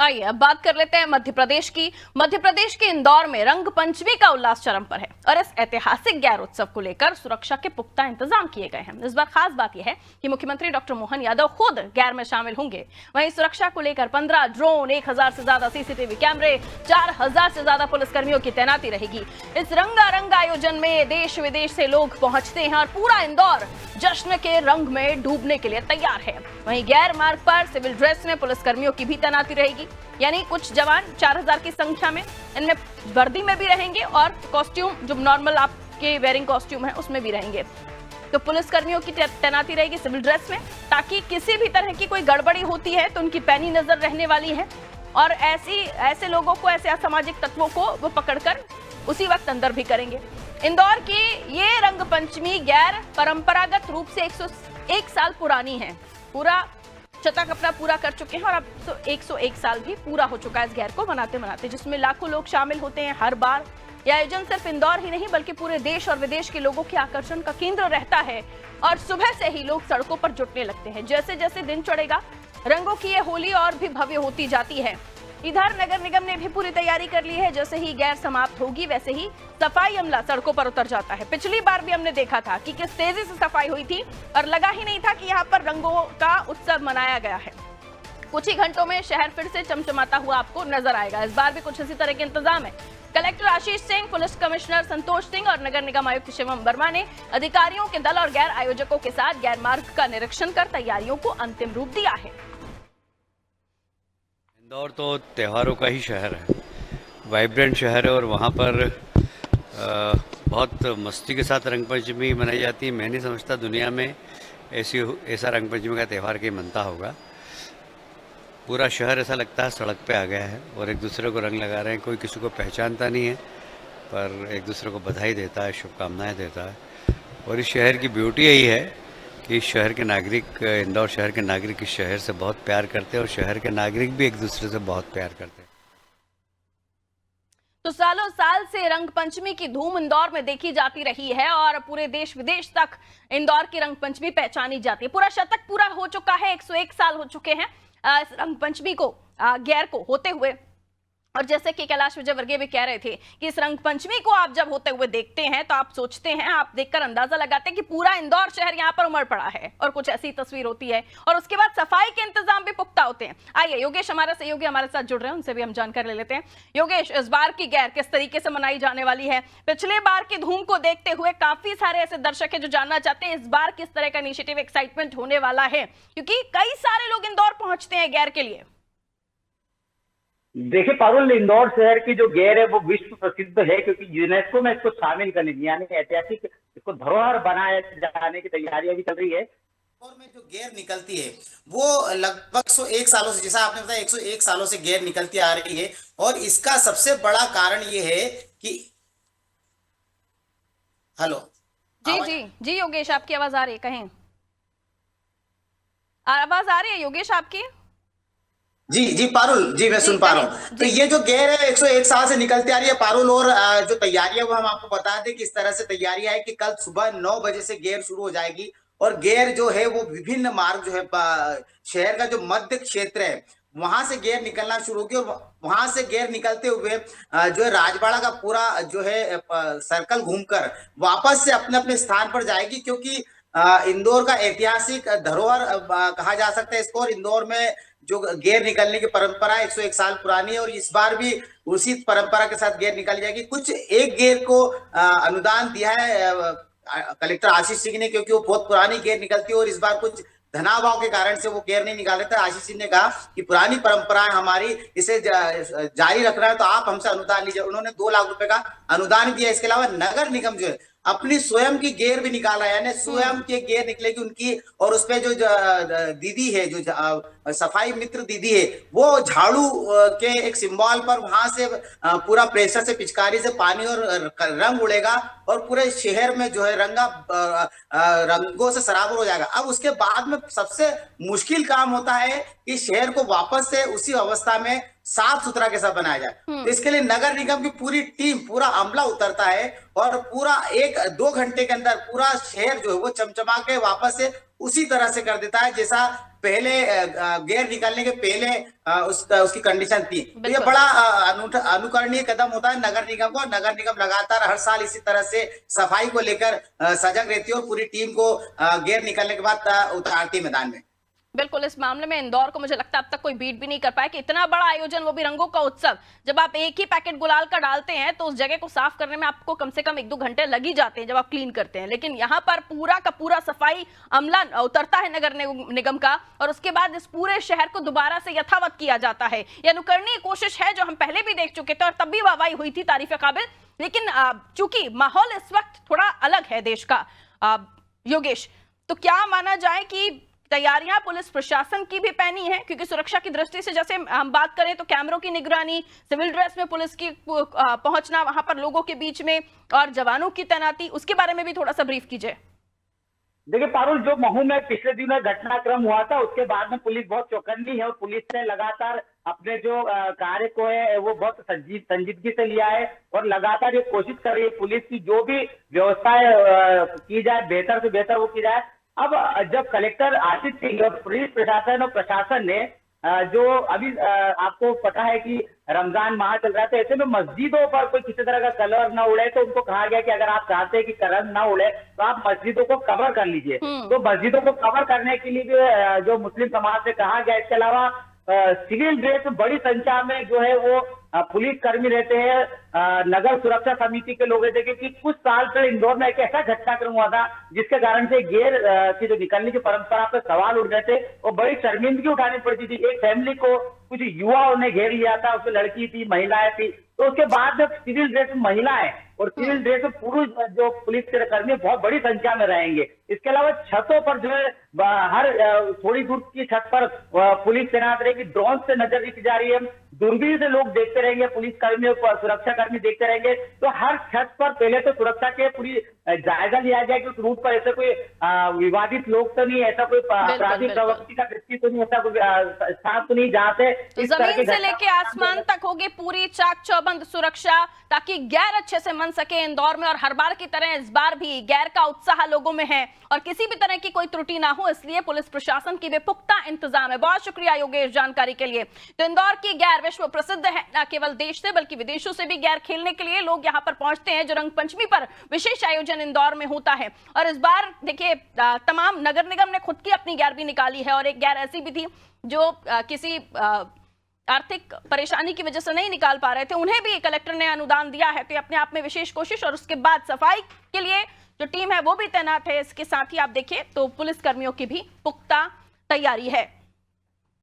आइए अब बात कर लेते हैं मध्य प्रदेश की। मध्य प्रदेश के इंदौर में रंग पंचमी का उल्लास चरम पर है और इस ऐतिहासिक गैर उत्सव को लेकर सुरक्षा के पुख्ता इंतजाम किए गए हैं। इस बार खास बात यह है कि मुख्यमंत्री डॉक्टर मोहन यादव खुद गैर में शामिल होंगे। वहीं सुरक्षा को लेकर 15 ड्रोन, 1000 से ज्यादा सीसीटीवी कैमरे, 4000 से ज्यादा पुलिसकर्मियों की तैनाती रहेगी। इस रंगारंग आयोजन में देश विदेश से लोग पहुंचते हैं और पूरा इंदौर जश्न के रंग में डूबने के लिए तैयार है। वहीं गैर मार्ग पर सिविल ड्रेस में पुलिसकर्मियों की भी तैनाती रहेगी, यानी कुछ जवान 4000 की संख्या में, इनमें वर्दी में भी रहेंगे और कॉस्ट्यूम जो नॉर्मल आपके वेयरिंग कॉस्ट्यूम है उसमें भी रहेंगे। तो पुलिसकर्मियों की तैनाती रहेगी सिविल ड्रेस में, ताकि किसी भी तरह की कोई गड़बड़ी होती है तो उनकी पैनी नजर रहने वाली है और ऐसे लोगों को, ऐसे असामाजिक तत्वों को वो पकड़कर उसी वक्त अंदर भी करेंगे। इंदौर की ये रंग पंचमी गैर परंपरागत रूप से 101 साल पुरानी है। पूरा शतक अपना पूरा कर चुके हैं और अब तो 101 साल भी पूरा हो चुका है इस गैर को मनाते मनाते, जिसमें लाखों लोग शामिल होते हैं हर बार। यह आयोजन सिर्फ इंदौर ही नहीं बल्कि पूरे देश और विदेश के लोगों के आकर्षण का केंद्र रहता है और सुबह से ही लोग सड़कों पर जुटने लगते हैं। जैसे जैसे दिन चढ़ेगा रंगों की यह होली और भी भव्य होती जाती है। इधर नगर निगम ने भी पूरी तैयारी कर ली है। जैसे ही गैर समाप्त होगी वैसे ही सफाई अमला सड़कों पर उतर जाता है। पिछली बार भी हमने देखा था कि किस तेजी से सफाई हुई थी और लगा ही नहीं था कि यहाँ पर रंगों का उत्सव मनाया गया है। कुछ ही घंटों में शहर फिर से चमचमाता हुआ आपको नजर आएगा। इस बार भी कुछ इसी तरह के इंतजाम है। Collector Ashish Singh, police commissioner Santosh Singh और नगर निगम आयुक्त शिवम वर्मा ने अधिकारियों के दल और गैर आयोजकों के साथ गैर मार्ग का निरीक्षण कर तैयारियों को अंतिम रूप दिया है। इंदौर तो त्योहारों का ही शहर है, वाइब्रेंट शहर है और वहाँ पर बहुत मस्ती के साथ रंग पंचमी मनाई जाती है। मैं नहीं समझता दुनिया में ऐसा रंग पंचमी का त्यौहार कहीं मनता होगा। पूरा शहर ऐसा लगता है सड़क पे आ गया है और एक दूसरे को रंग लगा रहे हैं। कोई किसी को पहचानता नहीं है पर एक दूसरे को बधाई देता है, शुभकामनाएं देता है। और इस शहर की ब्यूटी यही है कि इस शहर के नागरिक, इंदौर शहर के नागरिक इस शहर से बहुत प्यार करते हैं और शहर के नागरिक भी एक दूसरे से बहुत प्यार करते हैं। तो सालों साल से रंग पंचमी की धूम इंदौर में देखी जाती रही है और पूरे देश विदेश तक इंदौर की रंग पंचमी पहचानी जाती है। पूरा शतक पूरा हो चुका है, 101 साल हो चुके हैं इस रंग पंचमी को गैर को होते हुए। और जैसे कि कैलाश विजयवर्गीय भी कह रहे थे कि इस रंग पंचमी को आप जब होते हुए देखते हैं तो आप सोचते हैं, आप देखकर अंदाजा लगाते हैं कि पूरा इंदौर शहर यहाँ पर उमड़ पड़ा है और कुछ ऐसी तस्वीर होती है। और उसके बाद सफाई के इंतजाम भी पुख्ता होते हैं। आइए योगेश हमारे सहयोगी हमारे साथ जुड़ रहे हैं, उनसे भी हम जानकारी ले लेते हैं। योगेश, इस बार की गैर किस तरीके से मनाई जाने वाली है? पिछले बार की धूम को देखते हुए काफी सारे ऐसे दर्शक है जो जानना चाहते हैं इस बार किस तरह का इनिशिएटिव, एक्साइटमेंट होने वाला है, क्योंकि कई सारे लोग इंदौर पहुंचते हैं गैर के लिए। देखिए पारुल, इंदौर शहर की जो गैर है वो विश्व प्रसिद्ध है क्योंकि यूनेस्को में इसको शामिल करने की, यानी ऐतिहासिक इसको धरोहर बनाए जाने की तैयारियां भी चल रही है। और में जो गैर निकलती है वो लगभग 101 सालों से, जैसा आपने बताया 101 सालों से गैर निकलती आ रही है। और इसका सबसे बड़ा कारण ये है कि हेलो जी जी जी योगेश, आपकी आवाज आ रही है, कहें। आवाज आ रही है योगेश आपकी? जी पारुल जी, मैं सुन पा रहा हूँ। तो ये जो गैर है 101 साल से निकलती आ रही है पारुल। और जो तैयारियां वो हम आपको बता दें किस तरह से तैयारियां है कि कल सुबह 9 बजे से गैर शुरू हो जाएगी। और गैर जो है वो विभिन्न मार्ग जो है शहर का जो मध्य क्षेत्र है वहां से गैर निकलना शुरू होगी। और वहां से गैर निकलते हुए जो है राजवाड़ा का पूरा जो है सर्कल घूमकर वापस से अपने अपने स्थान पर जाएगी, क्योंकि इंदौर का ऐतिहासिक धरोहर कहा जा सकता है इसको। और इंदौर में जो गैर निकलने की परंपरा 101 साल पुरानी है और इस बार भी उसी परंपरा के साथ गैर निकाली जाएगी। कुछ एक गैर को अनुदान दिया है कलेक्टर आशीष सिंह ने, क्योंकि वो बहुत पुरानी गैर निकलती है और इस बार कुछ धनाभाव के कारण से वो गैर नहीं निकाल रहे थे। आशीष सिंह ने कहा कि पुरानी परंपरा है हमारी, इसे जारी रखना है तो आप हमसे अनुदान लीजिए। उन्होंने 2 लाख रुपए का अनुदान दिया। इसके अलावा नगर निगम जो है अपनी स्वयं की गेर भी निकाला है, यानी स्वयं की गेर निकलेगी उनकी। और उसपे जो दीदी है, जो सफाई मित्र दीदी है, वो झाड़ू के एक सिंबल पर वहां से पूरा प्रेशर से, पिचकारी से पानी और रंग उड़ेगा और पूरे शहर में जो है रंगों से सराबोर हो जाएगा। अब उसके बाद में सबसे मुश्किल काम होता है कि शहर को वापस से उसी अवस्था में साफ सुथरा कैसा बनाया जाए। तो इसके लिए नगर निगम की पूरी टीम, पूरा अमला उतरता है और पूरा 1-2 घंटे के अंदर पूरा शहर जो है वो चमचमा के वापस से उसी तरह से कर देता है जैसा पहले गेयर निकालने के पहले उसकी कंडीशन थी। तो ये बड़ा अनुकरणीय कदम होता है नगर निगम को। नगर निगम लगातार हर साल इसी तरह से सफाई को लेकर सजग रहती है और पूरी टीम को गेयर निकलने के बाद उतारती है मैदान में। बिल्कुल, इस मामले में इंदौर को मुझे लगता है अब तक कोई बीट भी नहीं कर पाया कि इतना बड़ा आयोजन, वो भी रंगों का उत्सव, जब आप एक ही पैकेट गुलाल का डालते हैं तो उस जगह को साफ करने में आपको कम से कम 1-2 घंटे लग ही जाते हैं जब आप क्लीन करते हैं। लेकिन यहाँ पर पूरा का पूरा सफाई अमला उतरता है नगर निगम का और उसके बाद इस पूरे शहर को दोबारा से यथावत किया जाता है। यह अनुकरणीय कोशिश है जो हम पहले भी देख चुके थे और तब भी वाहवाही हुई थी, तारीफ काबिल। लेकिन चूंकि माहौल इस वक्त थोड़ा अलग है देश का, योगेश, तो क्या माना जाए कि तैयारियां पुलिस प्रशासन की भी पैनी है? क्योंकि सुरक्षा की दृष्टि से जैसे हम बात करें तो कैमरों की निगरानी, सिविल ड्रेस में पुलिस की पहुंचना वहां पर लोगों के बीच में और जवानों की तैनाती, उसके बारे में भी थोड़ा सा ब्रीफ कीजिए। देखिए पारुल, जो महू में पिछले दिनों घटनाक्रम हुआ था उसके बाद में पुलिस बहुत चौकन्नी है और पुलिस ने लगातार अपने जो कार्य को है वो बहुत संजीदगी से लिया है और लगातार ये कोशिश कर रही है पुलिस की जो भी व्यवस्थाएं की जाए बेहतर से बेहतर वो की जाए। अब जब कलेक्टर आशीष सिंह और पुलिस प्रशासन और प्रशासन ने जो अभी आपको पता है कि रमजान माह चल रहा था, ऐसे में मस्जिदों पर कोई किसी तरह का कलर ना उड़े, तो उनको कहा गया कि अगर आप चाहते हैं कि कलर ना उड़े तो आप मस्जिदों को कवर कर लीजिए। तो मस्जिदों को कवर करने के लिए भी जो मुस्लिम समाज से कहा गया। इसके अलावा सिविल ड्रेस में बड़ी संख्या में जो है वो पुलिस कर्मी रहते हैं, नगर सुरक्षा समिति के लोग रहते हैं, क्योंकि कुछ साल पहले इंदौर में एक ऐसा घटनाक्रम हुआ था जिसके कारण से गेर की जो निकलने की परंपरा पर सवाल उठ गए थे और बड़ी शर्मिंदगी उठानी पड़ती थी। एक फैमिली को कुछ युवाओं ने घेर लिया था, उसमें लड़की थी, महिलाएं थी, तो उसके बाद जब सिविल ड्रेस में महिलाएं और सिविल ड्रेस में पुरुष जो पुलिस के कर्मी बहुत बड़ी संख्या में रहेंगे। इसके अलावा छतों पर जो है हर थोड़ी दूर की छत पर पुलिस तैनात रहेगी, ड्रोन से नजर रखी जा रही है, दूरबीन से लोग देखते रहेंगे, पुलिस कर्मियों को सुरक्षा कर्मी देखते रहेंगे। तो हर छत पर पहले तो सुरक्षा के पूरी जायजा लिया जाए कि उस रूट पर ऐसे कोई विवादित लोग तो नहीं, ऐसा कोई आपराधिक प्रवृत्ति का व्यक्ति तो नहीं, ऐसा कोई स्थान तो नहीं जहाँ से जमीन से लेके आसमान तक होगी पूरी चाक चौबंद सुरक्षा, ताकि गैर अच्छे से मन सके इंदौर में। और हर बार की तरह इस बार भी गैर का उत्साह लोगों में है और किसी भी तरह की कोई त्रुटि ना हो, इसलिए पुलिस प्रशासन की भी पुख्ता इंतजाम है। बहुत शुक्रिया योगेश जानकारी के लिए। तो इंदौर की गैर विश्व प्रसिद्ध है, न केवल देश से बल्कि विदेशों से भी गैर खेलने के लिए लोग यहाँ पर पहुंचते हैं, जो रंग पंचमी पर विशेष आयोजन इंदौर में होता है। और इस बार देखिए तमाम नगर निगम ने खुद की अपनी गैर भी निकाली है और एक गैर ऐसी भी थी जो किसी आर्थिक परेशानी की वजह से नहीं निकाल पा रहे थे, उन्हें भी कलेक्टर ने अनुदान दिया है। तो अपने आप में विशेष कोशिश और उसके बाद सफाई के लिए जो टीम है वो भी तैनात है। इसके साथ ही आप देखिए तो पुलिस कर्मियों की भी पुख्ता तैयारी है।